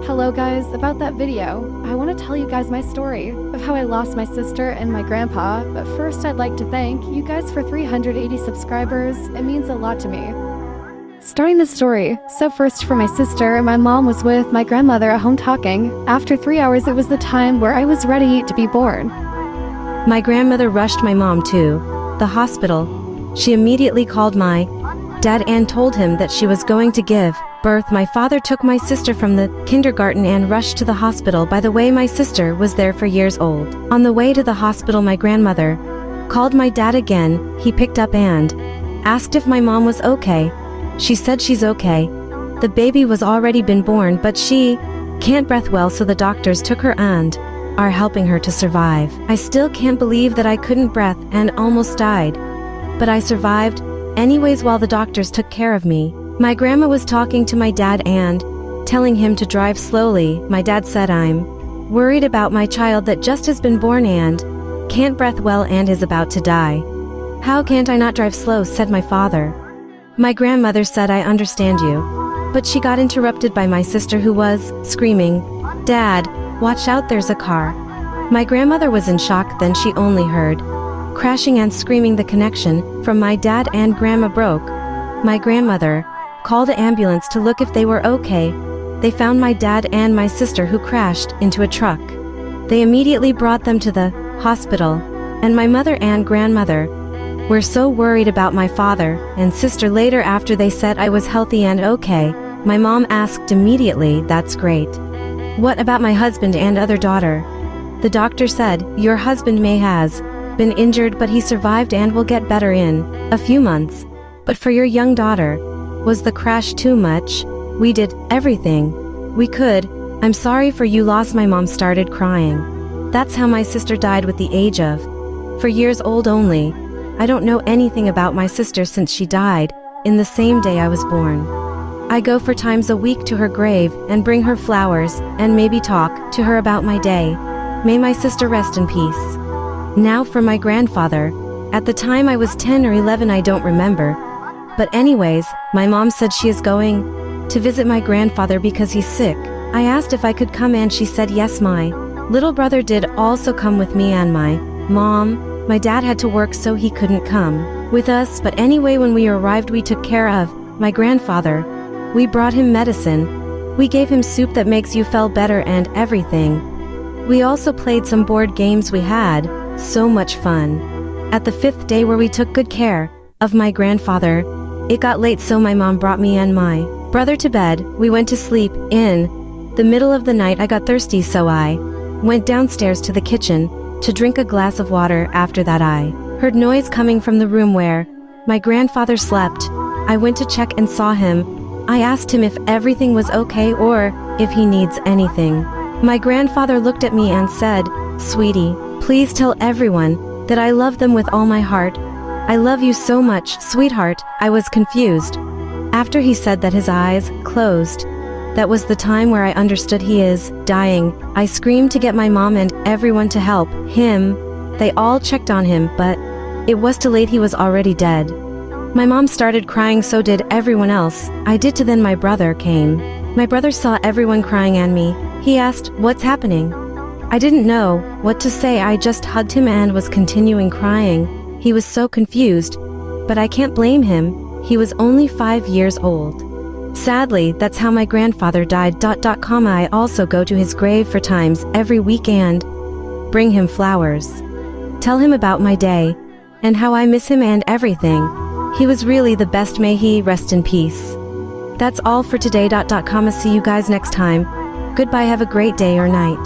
Hello guys, about that video, I want to tell you guys my story of how I lost my sister and my grandpa, but first I'd like to thank you guys for 380 subscribers. It means a lot to me. Starting the story, so first for my sister, my mom was with my grandmother at home talking. After 3 hours it was the time where I was ready to be born. My grandmother rushed my mom to the hospital. She immediately called my dad and told him that she was going to give birth. My father took my sister from the kindergarten and rushed to the hospital. By the way, my sister was there for years old. On the way to the hospital, my grandmother called my dad again. He picked up and asked if my mom was okay. She said she's okay. The baby was already been born, but she can't breathe well, so the doctors took her and are helping her to survive. I still can't believe that I couldn't breathe and almost died. But I survived anyways while the doctors took care of me. My grandma was talking to my dad and telling him to drive slowly. My dad said, "I'm worried about my child that just has been born and can't breathe well and is about to die." "How can't I not drive slow?" said my father. My grandmother said, "I understand you." But she got interrupted by my sister, who was screaming, "Dad, watch out, there's a car." My grandmother was in shock. Then she only heard crashing and screaming. The connection from my dad and grandma broke. My grandmother called an ambulance to look if they were okay. They found my dad and my sister, who crashed into a truck. They immediately brought them to the hospital, and my mother and grandmother were so worried about my father and sister. Later, after they said I was healthy and okay, my mom asked immediately, "That's great. What about my husband and other daughter?" The doctor said, "Your husband may has been injured, but he survived and will get better in a few months. But for your young daughter, was the crash too much? We did everything we could. I'm sorry for you loss." My mom started crying. That's how my sister died, with the age of 4 years old only. I don't know anything about my sister since she died in the same day I was born. I go 4 times a week to her grave and bring her flowers and maybe talk to her about my day. May my sister rest in peace. Now for my grandfather. At the time I was 10 or 11, I don't remember. But anyways, my mom said she is going to visit my grandfather because he's sick. I asked if I could come and she said yes. My little brother did also come with me and my mom. My dad had to work, so he couldn't come with us, but anyway, when we arrived we took care of my grandfather. We brought him medicine. We gave him soup that makes you feel better and everything. We also played some board games. We had so much fun. At the 5th day, where we took good care of my grandfather, it got late, so my mom brought me and my brother to bed. We went to sleep. In the middle of the night I got thirsty, so I went downstairs to the kitchen to drink a glass of water. After that I heard noise coming from the room where my grandfather slept. I went to check and saw him. I asked him if everything was okay or if he needs anything. My grandfather looked at me and said, "Sweetie, please tell everyone that I love them with all my heart. I love you so much, sweetheart." I was confused. After he said that, his eyes closed. That was the time where I understood he is dying. I screamed to get my mom and everyone to help him. They all checked on him, but it was too late. He was already dead. My mom started crying, so did everyone else. I did too. Then my brother came. My brother saw everyone crying and me. He asked, "What's happening?" I didn't know what to say. I just hugged him and was continuing crying. He was so confused, but I can't blame him. He was only 5 years old. Sadly, that's how my grandfather died. I also go to his grave 4 times every week and bring him flowers. Tell him about my day and how I miss him and everything. He was really the best. May he rest in peace. That's all for today. See you guys next time. Goodbye. Have a great day or night.